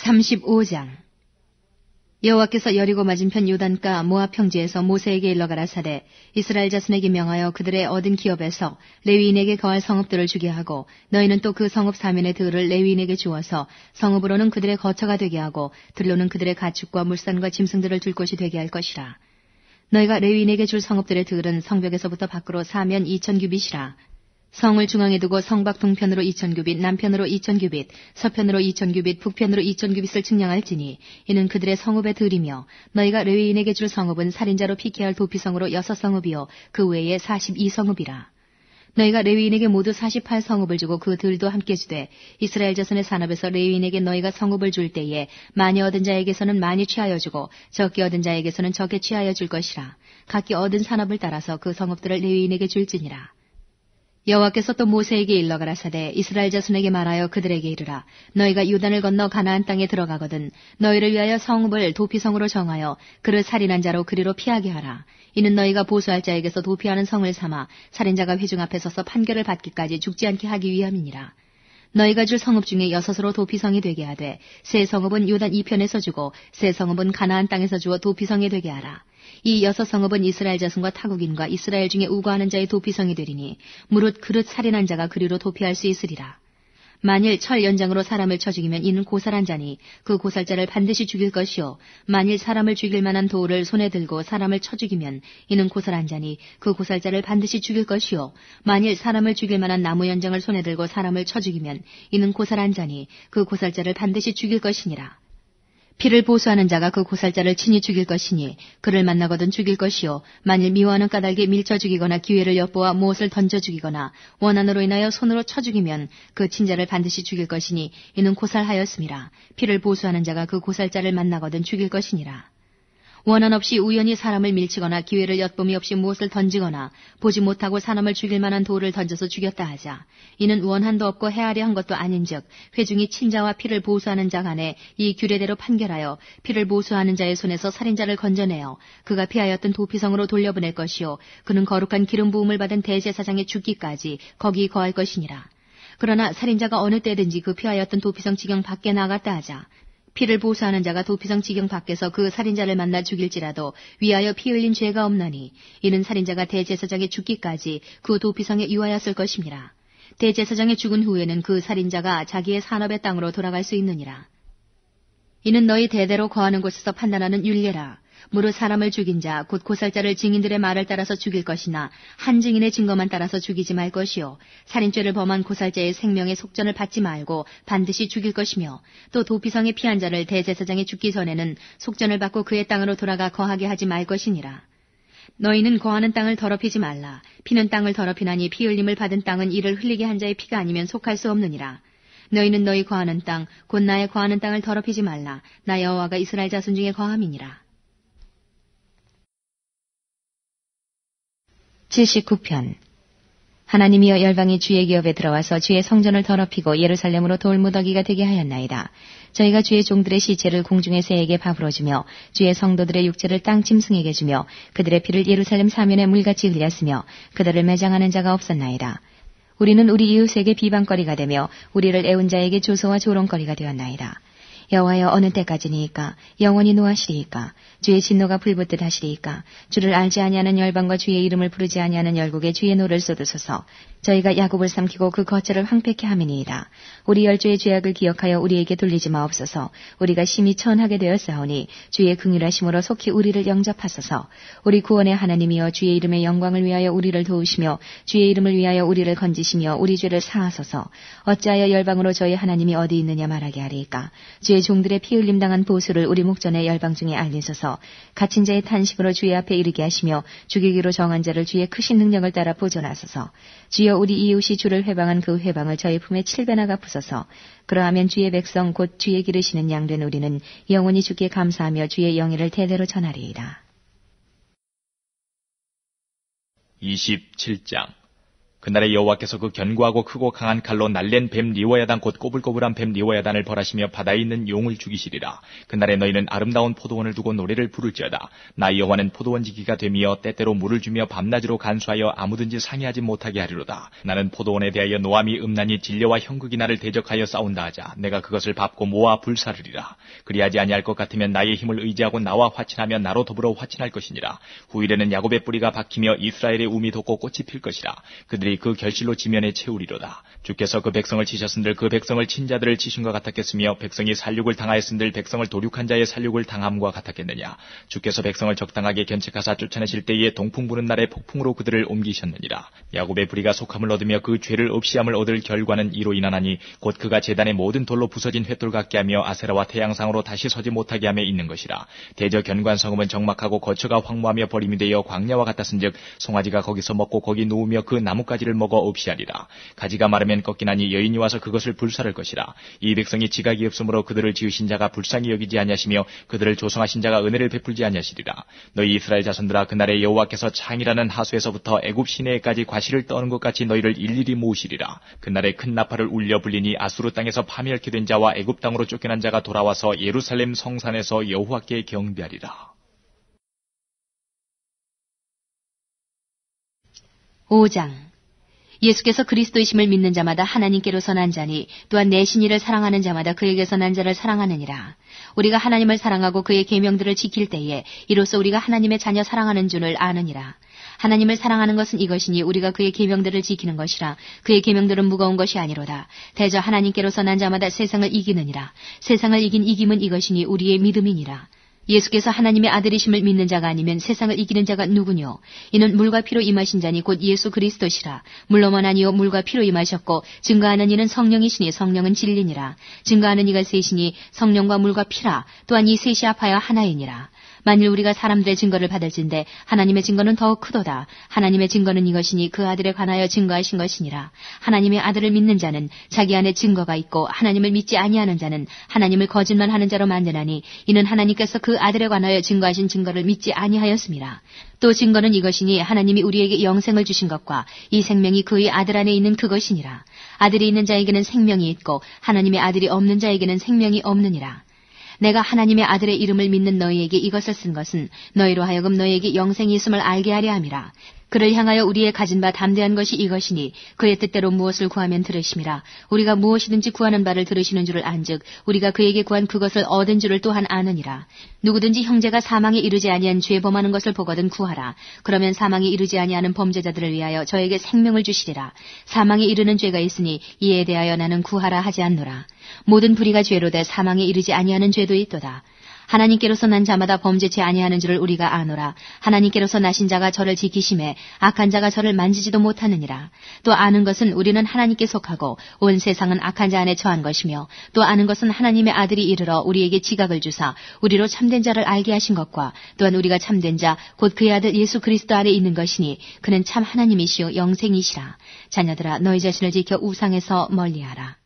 35장. 여호와께서 여리고 맞은편 요단가 모압 평지에서 모세에게 일러 가라사대 이스라엘 자손에게 명하여 그들의 얻은 기업에서 레위인에게 거할 성읍들을 주게 하고 너희는 또 그 성읍 사면의 들을 레위인에게 주어서 성읍으로는 그들의 거처가 되게 하고 들로는 그들의 가축과 물산과 짐승들을 둘 곳이 되게 할 것이라. 너희가 레위인에게 줄 성읍들의 들은 성벽에서부터 밖으로 사면 2000규빗이라. 성을 중앙에 두고 성밖 동편으로 2000규빗, 남편으로 2000규빗, 서편으로 2000규빗, 북편으로 2000규빗을 측량할지니 이는 그들의 성읍의 들이며 너희가 레위인에게 줄 성읍은 살인자로 피케할 도피성으로 6성읍이요 그 외에 42성읍이라. 너희가 레위인에게 모두 48성읍을 주고 그 들도 함께 주되 이스라엘 자손의 산업에서 레위인에게 너희가 성읍을 줄 때에 많이 얻은 자에게서는 많이 취하여 주고 적게 얻은 자에게서는 적게 취하여 줄 것이라. 각기 얻은 산업을 따라서 그 성읍들을 레위인에게 줄지니라. 여호와께서 또 모세에게 일러 가라사대 이스라엘 자손에게 말하여 그들에게 이르라. 너희가 요단을 건너 가나안 땅에 들어가거든 너희를 위하여 성읍을 도피성으로 정하여 그를 살인한 자로 그리로 피하게 하라. 이는 너희가 보수할 자에게서 도피하는 성을 삼아 살인자가 회중 앞에 서서 판결을 받기까지 죽지 않게 하기 위함이니라. 너희가 줄 성읍 중에 6으로 도피성이 되게 하되 세 성읍은 요단 이편에서 주고 세 성읍은 가나안 땅에서 주어 도피성이 되게 하라. 이 6성읍은 이스라엘 자손과 타국인과 이스라엘 중에 우거하는 자의 도피성이 되리니 무릇 그릇 살인한 자가 그리로 도피할 수 있으리라. 만일 철 연장으로 사람을 쳐 죽이면 이는 고살한 자니 그 고살자를 반드시 죽일 것이요 만일 사람을 죽일 만한 돌을 손에 들고 사람을 쳐 죽이면 이는 고살한 자니 그 고살자를 반드시 죽일 것이요 만일 사람을 죽일 만한 나무 연장을 손에 들고 사람을 쳐 죽이면 이는 고살한 자니 그 고살자를 반드시 죽일 것이니라. 피를 보수하는 자가 그 고살자를 친히 죽일 것이니 그를 만나거든 죽일 것이요 만일 미워하는 까닭에 밀쳐 죽이거나 기회를 엿보아 무엇을 던져 죽이거나 원한으로 인하여 손으로 쳐 죽이면 그 친자를 반드시 죽일 것이니 이는 고살하였음이라. 피를 보수하는 자가 그 고살자를 만나거든 죽일 것이니라. 원한 없이 우연히 사람을 밀치거나 기회를 엿봄이 없이 무엇을 던지거나 보지 못하고 사람을 죽일 만한 돌을 던져서 죽였다 하자. 이는 원한도 없고 헤아려 한 것도 아닌즉 회중이 친자와 피를 보수하는 자 간에 이 규례대로 판결하여 피를 보수하는 자의 손에서 살인자를 건져내어 그가 피하였던 도피성으로 돌려보낼 것이요 그는 거룩한 기름 부음을 받은 대제사장의 죽기까지 거기 거할 것이니라. 그러나 살인자가 어느 때든지 그 피하였던 도피성 지경 밖에 나갔다 하자. 피를 보수하는 자가 도피성 지경 밖에서 그 살인자를 만나 죽일지라도 위하여 피 흘린 죄가 없나니 이는 살인자가 대제사장의 죽기까지 그 도피성에 유하였을 것임이라. 대제사장의 죽은 후에는 그 살인자가 자기의 산업의 땅으로 돌아갈 수 있느니라. 이는 너희 대대로 거하는 곳에서 판단하는 율례라. 무릇 사람을 죽인 자 곧 고살자를 증인들의 말을 따라서 죽일 것이나 한 증인의 증거만 따라서 죽이지 말 것이요 살인죄를 범한 고살자의 생명의 속전을 받지 말고 반드시 죽일 것이며 또 도피성에 피한 자를 대제사장이 죽기 전에는 속전을 받고 그의 땅으로 돌아가 거하게 하지 말 것이니라. 너희는 거하는 땅을 더럽히지 말라. 피는 땅을 더럽히나니 피 흘림을 받은 땅은 이를 흘리게 한 자의 피가 아니면 속할 수 없느니라. 너희는 너희 거하는 땅 곧 나의 거하는 땅을 더럽히지 말라. 나 여호와가 이스라엘 자손 중에 거함이니라. 79편. 하나님이여 열방이 주의 기업에 들어와서 주의 성전을 더럽히고 예루살렘으로 돌무더기가 되게 하였나이다. 저희가 주의 종들의 시체를 공중의 새에게 밥으로 주며 주의 성도들의 육체를 땅 짐승에게 주며 그들의 피를 예루살렘 사면에 물같이 흘렸으며 그들을 매장하는 자가 없었나이다. 우리는 우리 이웃에게 비방거리가 되며 우리를 애운 자에게 조소와 조롱거리가 되었나이다. 여호와여 어느 때까지니이까 영원히 노하시리이까 주의 진노가 불붙듯 하시리이까 주를 알지 아니하는 열방과 주의 이름을 부르지 아니하는 열국에 주의 노를 쏟으소서. 저희가 야곱을 삼키고 그 거처를 황폐케 함이니이다. 우리 열조의 죄악을 기억하여 우리에게 돌리지 마옵소서. 우리가 심히 천하게 되었사오니 주의 긍휼하심으로 속히 우리를 영접하소서. 우리 구원의 하나님이여 주의 이름의 영광을 위하여 우리를 도우시며 주의 이름을 위하여 우리를 건지시며 우리 죄를 사하소서. 어찌하여 열방으로 저희 하나님이 어디 있느냐 말하게 하리이까. 주의 종들의 피 흘림 당한 보수를 우리 목전의 열방 중에 알리소서. 갇힌 자의 탄식으로 주의 앞에 이르게 하시며 죽이기로 정한 자를 주의 크신 능력을 따라 보존하소서. 주여 우리 이웃이 주를 회방한 그 회방을 저희 품에 7배나 갚으소서. 그러하면 주의 백성 곧 주의 기르시는 양된 우리는 영원히 주께 감사하며 주의 영예를 대대로 전하리이다. 27장. 그날에 여호와께서 그 견고하고 크고 강한 칼로 날랜 뱀 리워야단 곧 꼬불꼬불한 뱀 리워야단을 벌하시며 바다에 있는 용을 죽이시리라. 그날에 너희는 아름다운 포도원을 두고 노래를 부를지어다. 나 여호와는 포도원지기가 되며 때때로 물을 주며 밤낮으로 간수하여 아무든지 상의하지 못하게 하리로다. 나는 포도원에 대하여 노함이 음란히 진려와 형극이 나를 대적하여 싸운다 하자 내가 그것을 밟고 모아 불사르리라. 그리하지 아니할 것 같으면 나의 힘을 의지하고 나와 화친하며 나로 더불어 화친할 것이니라. 후일에는 야곱의 뿌리가 박히며 이스라엘의 우미 돋고 꽃이 필 것이라. 그들이 그 결실로 지면에 채우리로다. 주께서 그 백성을 치셨은들 그 백성을 친 자들을 치신 것 같았겠으며 백성이 살육을 당하였은들 백성을 도륙한 자의 살육을 당함과 같았겠느냐. 주께서 백성을 적당하게 견책하사 쫓아내실 때에 동풍 부는 날에 폭풍으로 그들을 옮기셨느니라. 야곱의 뿌리가 속함을 얻으며 그 죄를 없이함을 얻을 결과는 이로 인하나니 곧 그가 제단의 모든 돌로 부서진 횃돌 같게 하며 아세라와 태양상으로 다시 서지 못하게 하며 있는 것이라. 대저 견고한 성읍은 적막하고 거처가 황무하며 버림이 되어 광야와 같았은즉 송아지가 거기서 먹고 거기 누우며 그 나뭇가지를 먹어 없이 하리라. 가지가 마르면 꺾이나니 여인이 와서 그것을 불사를 것이라. 이 백성이 지각이 없으므로 그들을 지으신 자가 불쌍히 여기지 아니하시며 그들을 조성하신 자가 은혜를 베풀지 아니하시리라. 너희 이스라엘 자손들아 그날에 여호와께서 창이라는 하수에서부터 애굽 시내에까지 과실을 떠는 것 같이 너희를 일일이 모으시리라. 그날에 큰 나팔을 울려 불리니 아수르 땅에서 파멸케 된 자와 애굽 땅으로 쫓겨난 자가 돌아와서 예루살렘 성산에서 여호와께 경배하리라. 5장. 예수께서 그리스도이심을 믿는 자마다 하나님께로서 난 자니 또한 내 신이를 사랑하는 자마다 그에게서 난 자를 사랑하느니라. 우리가 하나님을 사랑하고 그의 계명들을 지킬 때에 이로써 우리가 하나님의 자녀 사랑하는 줄을 아느니라. 하나님을 사랑하는 것은 이것이니 우리가 그의 계명들을 지키는 것이라. 그의 계명들은 무거운 것이 아니로다. 대저 하나님께로서 난 자마다 세상을 이기느니라. 세상을 이긴 이김은 이것이니 우리의 믿음이니라. 예수께서 하나님의 아들이심을 믿는 자가 아니면 세상을 이기는 자가 누구뇨? 이는 물과 피로 임하신 자니 곧 예수 그리스도시라. 물로만 아니요 물과 피로 임하셨고 증거하는 이는 성령이시니 성령은 진리니라. 증거하는 이가 셋이니 성령과 물과 피라. 또한 이 셋이 합하여 하나이니라. 만일 우리가 사람들의 증거를 받을진대 하나님의 증거는 더욱 크도다. 하나님의 증거는 이것이니 그 아들에 관하여 증거하신 것이니라. 하나님의 아들을 믿는 자는 자기 안에 증거가 있고 하나님을 믿지 아니하는 자는 하나님을 거짓말하는 자로 만드나니 이는 하나님께서 그 아들에 관하여 증거하신 증거를 믿지 아니하였음이라. 또 증거는 이것이니 하나님이 우리에게 영생을 주신 것과 이 생명이 그의 아들 안에 있는 그것이니라. 아들이 있는 자에게는 생명이 있고 하나님의 아들이 없는 자에게는 생명이 없느니라. 내가 하나님의 아들의 이름을 믿는 너희에게 이것을 쓴 것은 너희로 하여금 너희에게 영생이 있음을 알게 하려 함이라. 그를 향하여 우리의 가진 바 담대한 것이 이것이니 그의 뜻대로 무엇을 구하면 들으심이라. 우리가 무엇이든지 구하는 바를 들으시는 줄을 안즉 우리가 그에게 구한 그것을 얻은 줄을 또한 아느니라. 누구든지 형제가 사망에 이르지 아니한 죄 범하는 것을 보거든 구하라. 그러면 사망에 이르지 아니하는 범죄자들을 위하여 저에게 생명을 주시리라. 사망에 이르는 죄가 있으니 이에 대하여 나는 구하라 하지 않노라. 모든 불의가 죄로 돼 사망에 이르지 아니하는 죄도 있도다. 하나님께로서 난 자마다 범죄치 아니하는 줄을 우리가 아노라. 하나님께로서 나신 자가 저를 지키심에 악한 자가 저를 만지지도 못하느니라. 또 아는 것은 우리는 하나님께 속하고 온 세상은 악한 자 안에 처한 것이며 또 아는 것은 하나님의 아들이 이르러 우리에게 지각을 주사 우리로 참된 자를 알게 하신 것과 또한 우리가 참된 자 곧 그의 아들 예수 그리스도 안에 있는 것이니 그는 참 하나님이시요 영생이시라. 자녀들아 너희 자신을 지켜 우상에서 멀리하라.